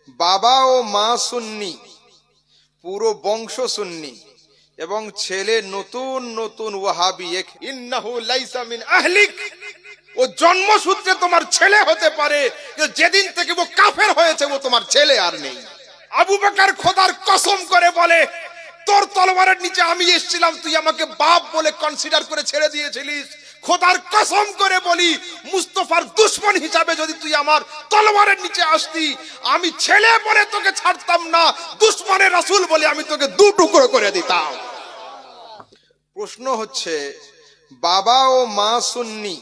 বাবা ও মা সুন্নি, পুরো বংশ সুন্নি, এবং ছেলে নতুন নতুন ওয়াহাবি। ইন্নাহু লাইসা মিন আহলিক, ও জন্মসূত্রে তোমার ছেলে হতে পারে, যেদিন থেকে ও কাফের হয়েছে ও তোমার ছেলে আর নেই। আবু বকর খোদার কসম করে বলে, তোর তলোয়ারের নিচে আমি এসেছিলাম, তুই আমাকে বাপ বলে কনসিডার করে ছেড়ে দিয়েছিলিস। খোদার কসম করে বলি, মুস্তাফার দুশমন হিসাবে যদি তুই আমার তলোয়ারের নিচে আসতি, আমি ছেলে বলে তোকে ছাড়তাম না, দুশমনের রাসূল বলে আমি তোকে দু টুকরো করে দিতাম। প্রশ্ন হচ্ছে, বাবা ও মা সুন্নি,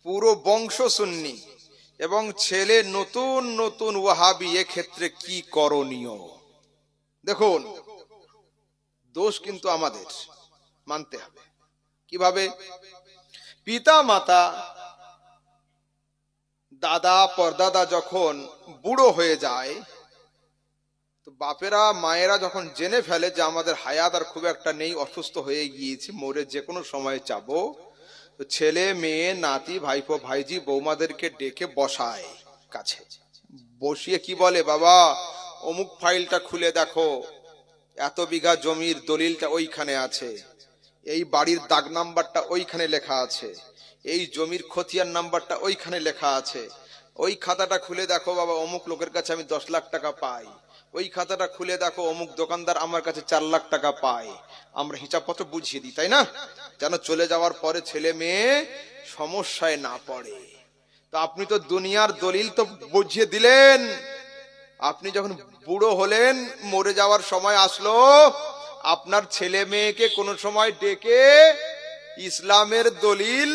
পুরো বংশ সুন্নি, এবং ছেলে নতুন নতুন ওয়াহাবি, এক্ষেত্রে কি করণীয়? দেখুন, দোষ কিন্তু আমাদের, মানতে হবে। কিভাবে? পিতা মাতা, দাদা পরদাদা যখন বুড়ো হয়ে যায়, তো বাপেরা মায়েরা যখন জেনে ফেলে যে আমাদের হায়াত আর খুব একটা নেই, অসুস্থ হয়ে গিয়েছি, মরে যে কোনো সময় যাবো, তো ছেলে মেয়ে নাতি ভাইপো ভাইজি বৌমাদেরকে ডেকে বসায় কাছে, বসিয়ে কি বলে, বাবা অমুক ফাইলটা খুলে দেখো, এত বিঘা জমির দলিলটা ওইখানে আছে, এই বাড়ির দাগ নাম্বারটা ওইখানে লেখা আছে, এই জমির খতিয়ান নাম্বারটা ওইখানে লেখা আছে, ওই খাতাটা খুলে দেখো বাবা, অমুক লোকের কাছে আমি 10 লাখ টাকা পাই, ওই খাতাটা খুলে দেখো, অমুক দোকানদার আমার কাছে 4 লাখ টাকা পায়। আমরা হিসাবপত্র বুঝিয়ে দিই, তাই না? যেন চলে যাওয়ার পরে ছেলে মেয়ে সমস্যায় না পড়ে। তো আপনি তো দুনিয়ার দলিল তো বুঝিয়ে দিলেন, আপনি যখন বুড়ো হলেন, মরে যাওয়ার সময় আসলো, আপনার ছেলে মেয়েকে কোন সময় ডেকে ইসলামের দলিল,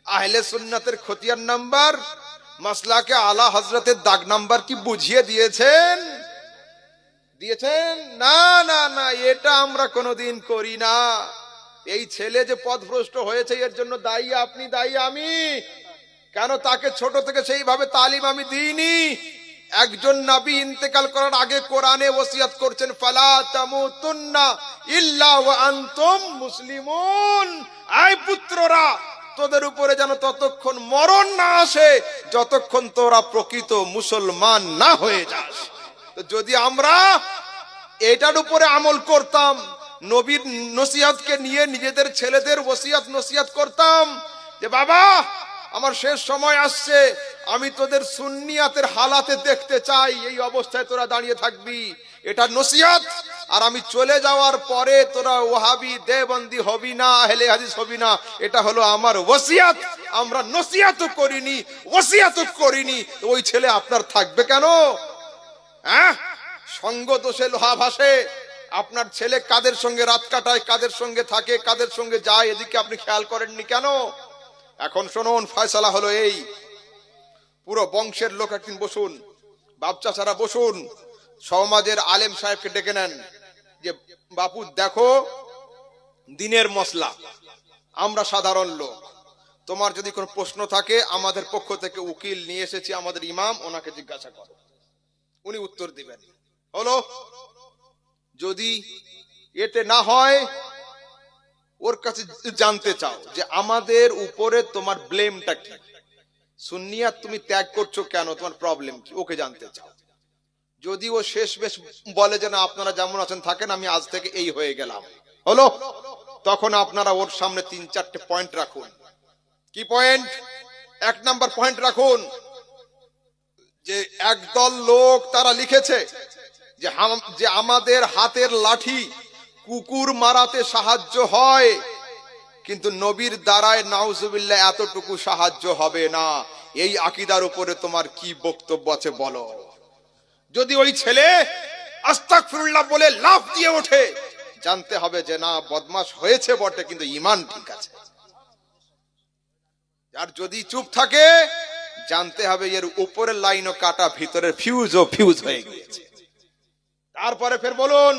আহলে সুন্নাতের খতিয়ান নাম্বার, মাসলাকে আলা হযরতের দাগ নাম্বার কি বুঝিয়ে দিয়েছেন? দিয়েছেন? না না না, এটা আমরা কোনোদিন করি না। এই ছেলে যে পথভ্রষ্ট হয়েছে, এর জন্য দায়ী আপনি, দায়ী আমি। কেন? তাকে ছোট থেকে সেইভাবে তালিম আমি দিইনি। একজন নবী ইন্তেকাল করার আগে কোরআনে ওসিয়ত করছেন, ফালা তামুতুন্না ইল্লা ওয়া আনতুম মুসলিমুন। আয় পুত্ররা, তোদের উপরে যেন ততক্ষণ মরণ না আসে যতক্ষণ তোরা প্রকৃত মুসলমান না হয়ে যাস। তো যদি আমরা এটার উপরে আমল করতাম, নবীর নসিহতকে নিয়ে নিজেদের ছেলেদের ওসিয়ত নসিহত করতাম যে বাবা আমার শেষ সময় আসছে, আমি তোদের সুন্নিয়াতের হালাতে দেখতে চাই, এই অবস্থায় তোরা দাঁড়িয়ে থাকবি, এটা নসিহত। আর আমি চলে যাওয়ার পরে তোরা ওয়াহাবি দেওবন্দি হবি না, আহলে হাদিস হবি না, এটা হলো আমার ওসিয়ত। আমরা নসিহত করিনি, ওসিয়ত করিনি, ওই ছেলে আপনার থাকবে কেন? হ্যাঁ, সঙ্গ দোষে লোহা ভাসে। আপনার ছেলে কাদের সঙ্গে রাত কাটায়, কাদের সঙ্গে থাকে, কাদের সঙ্গে যায়, এদিকে আপনি খেয়াল করেননি কেন? এখন শুনুন, ফয়সালা হলো এই, পুরো বংশের লোক একদিন বসুন, বাপ চাচারা বসুন, সমাজের আলেম সাহেবকে ডেকে নেন যে বাপু দেখো, দিনের মসলা, আমরা সাধারণ লোক, তোমার যদি কোনো প্রশ্ন থাকে আমাদের পক্ষ থেকে উকিল নিয়ে এসেছি, আমাদের ইমাম, ওনাকে জিজ্ঞাসা করো, উনি উত্তর দিবেন। হলো? যদি এতে না হয়, ওর কাছে জানতে চাও যে আমাদের উপরে তোমার ব্লেমটা কি, সুন্নিয়াত তুমি ত্যাগ করছো কেন, তোমার প্রবলেম কি, ওকে জানতে চাও। যদি ও শেষমেশ বলে যে না আপনারা যেমন আছেন থাকেন, আমি আজ থেকে এই হয়ে গেলাম, হলো? তখন আপনারা ওর সামনে 3-4টে পয়েন্ট রাখুন। কি পয়েন্ট? 1 নাম্বার পয়েন্ট রাখুন যে একদল লোক তারা লিখেছে যে আমাদের হাতের লাঠি কুকুর মারাতে সাহায্য হয়, কিন্তু নবীর দ্বারায় নাউজুবিল্লাহ এতটুকু সাহায্য হবে না। এই আকীদার উপরে তোমার কি বক্তব্য আছে বলো? যদি ওই ছেলে আস্তাগফিরুল্লাহ বলে লাফ দিয়ে ওঠে, জানতে হবে যে না, বদমাশ হয়েছে বটে কিন্তু ঈমান ঠিক আছে। আর যদি চুপ থাকে, জানতে হবে এর উপরের লাইনও কাটা, ভিতরের ফিউজও ফিউজ হয়ে গিয়েছে। তারপরে ফের বলুন,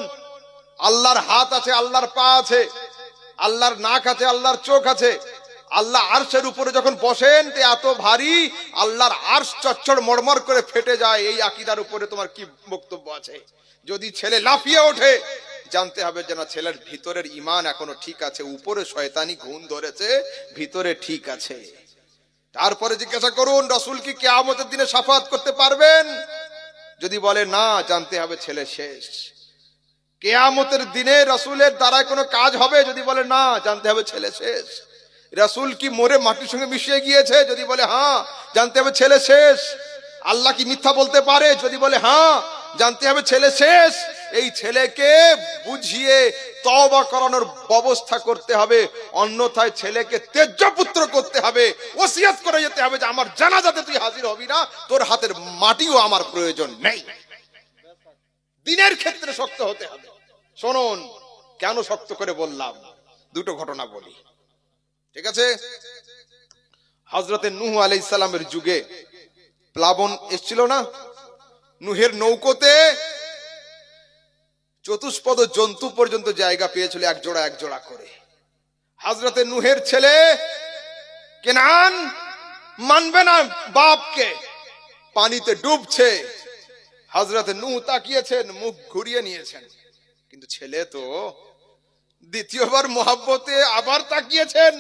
আল্লাহর হাত আছে, আল্লাহর পা আছে, আল্লাহর নাক আছে, আল্লাহর চোখ আছে, আল্লাহ আরশের উপরে যখন বসেন তো এত ভারী, আল্লাহর আরশ চচ্চড় মড়মড় করে ফেটে যায়, এই আকীদার উপরে তোমার কি বক্তব্য আছে? যদি ছেলে লাফিয়ে ওঠে, জানতে হবে যে না, ছেলের ভিতরের ঈমান এখনো ঠিক আছে, উপরে শয়তানি ঘুণ ধরেছে, ভিতরে ঠিক আছে। তারপরে জিজ্ঞাসা করুন, রাসূল কি কিয়ামতের দিনে শাফাআত করতে পারবেন? যদি বলে না, জানতে হবে ছেলে শেষ। কিয়ামতের দিনে রাসূলের দ্বারা কোনো কাজ হবে, যদি বলে না, জানতে হবে ছেলে শেষ। রাসূল কি মরে মাটির সঙ্গে মিশিয়ে গিয়েছে, যদি বলে হ্যাঁ, জানতে হবে ছেলে শেষ। আল্লাহ কি মিথ্যা বলতে পারে, যদি বলে হ্যাঁ, জানতে হবে ছেলে শেষ। এই ছেলেকে বুঝিয়ে তওবা করানোর ব্যবস্থা করতে হবে, অন্যথায় ছেলেকে তেজ্যপুত্র করতে হবে, ওসিয়ত করে যেতে হবে যে আমার জানাজাতে তুই হাজির হবি না, তোর হাতের মাটিও আমার প্রয়োজন নেই। দিনের ক্ষেত্রে শক্ত হতে হবে। শুনুন কেন শক্ত করে বললাম, দুটো ঘটনা বলি, ঠিক আছে? হযরতে নূহ আলাইহিস সালামের যুগে প্লাবন এসেছিল না? নূহের নৌকোতে চতুষ্পদ জন্তু পর্যন্ত জায়গা পেয়েছিল, এক জোড়া করে। হযরতে নূহের ছেলে কেনান মানবে না বাপকে, পানিতে ডুবছে। হযরতে নূহ তাকিয়েছেন, মুখ ঘুরিয়ে নিয়েছেন, কিন্তু ছেলে তো দ্বিতীয়বার মোহাব্বতে আবার তাকিয়েছেন।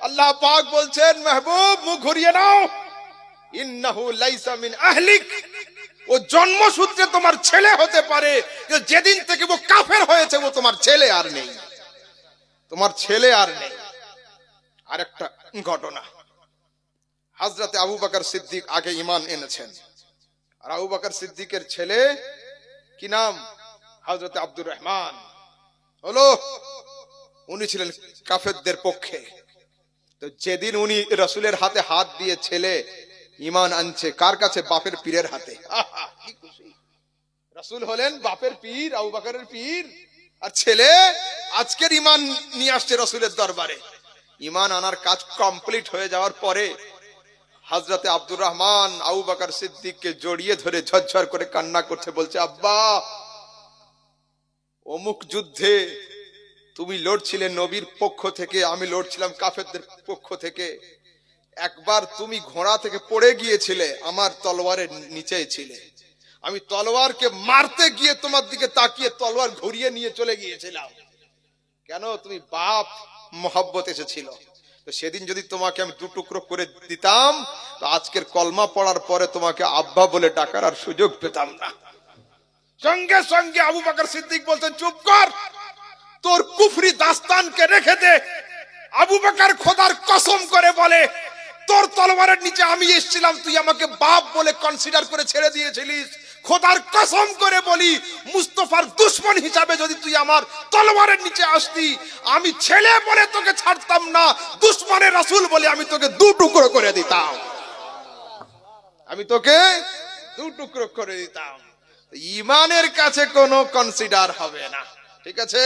আল্লাহ পাক বলছেন, মাহবুব মুখ ঘুরিয়ে নাও, ইন্নাহু লাইসা মিন আহলিক, ও জন্মসূত্রে তোমার ছেলে হতে পারে, যেদিন থেকে ও কাফের হয়েছে ও তোমার ছেলে আর নেই, তোমার ছেলে আর নেই। আরেকটা ঘটনা, হযরতে আবু বকর সিদ্দিক আগে ঈমান এনেছেন, আর আবু বকর সিদ্দিকের ছেলে কি নাম, হযরতে আব্দুর রহমান হলো, উনি ছিলেন কাফেরদের পক্ষে। তো যেদিন উনি রাসূলের হাতে হাত দিয়ে ছেলে ঈমান আনছে, কার কাছে? বাপের পীরের হাতে। কি খুশি! রাসূল হলেন বাপের পীর, আবু বকরের পীর, আর ছেলে আজকের ঈমান নিয়ে আসছে রাসূলের দরবারে। ঈমান আনার কাজ কমপ্লিট হয়ে যাওয়ার পরে হযরতে আব্দুর রহমান আবু বকর সিদ্দিককে জড়িয়ে ধরে ঝরঝর করে কান্না করছে, বলছে, আব্বা, অমুক যুদ্ধে তুমি লড়ছিলে নবীর পক্ষ থেকে, আমি লড়ছিলাম কাফেরদের পক্ষ থেকে। একবার তুমি ঘোড়া থেকে পড়ে গিয়েছিলে, আমার তলোয়ারের নিচেই ছিলে, আমি তলোয়ারকে মারতে গিয়ে তোমার দিকে তাকিয়ে তলোয়ার ঘুরিয়ে নিয়ে চলে গিয়েছিলাম। কেন? তুমি বাপ মোহাব্বত এসেছিল। তো সেদিন যদি তোমাকে আমি দু টুকরো করে দিতাম, তো আজকের কলমা পড়ার পরে তোমাকে আব্বা বলে ডাকার আর সুযোগ পেতাম না। সঙ্গে সঙ্গে আবু বকর সিদ্দিক বলতেন, চুপ কর, তোর কুফরি দাস্তানকে রেখে দে। আবু বকর খোদার কসম করে বলে, তোর তলোয়ারের নিচে আমি এসেছিলাম, তুই আমাকে বাপ বলে কনসিডার করে ছেড়ে দিয়েছিলিস। খোদার কসম করে বলি, মুস্তাফার দুশমন হিসাবে যদি তুই আমার তলোয়ারের নিচে আসতি, আমি ছেলে বলে তোকে ছাড়তাম না, দুশমনের রাসূল বলে আমি তোকে দু টুকরো করে দিতাম, আমি তোকে দু টুকরো করে দিতাম। ঈমানের কাছে কোনো কনসিডার হবে না, ঠিক আছে?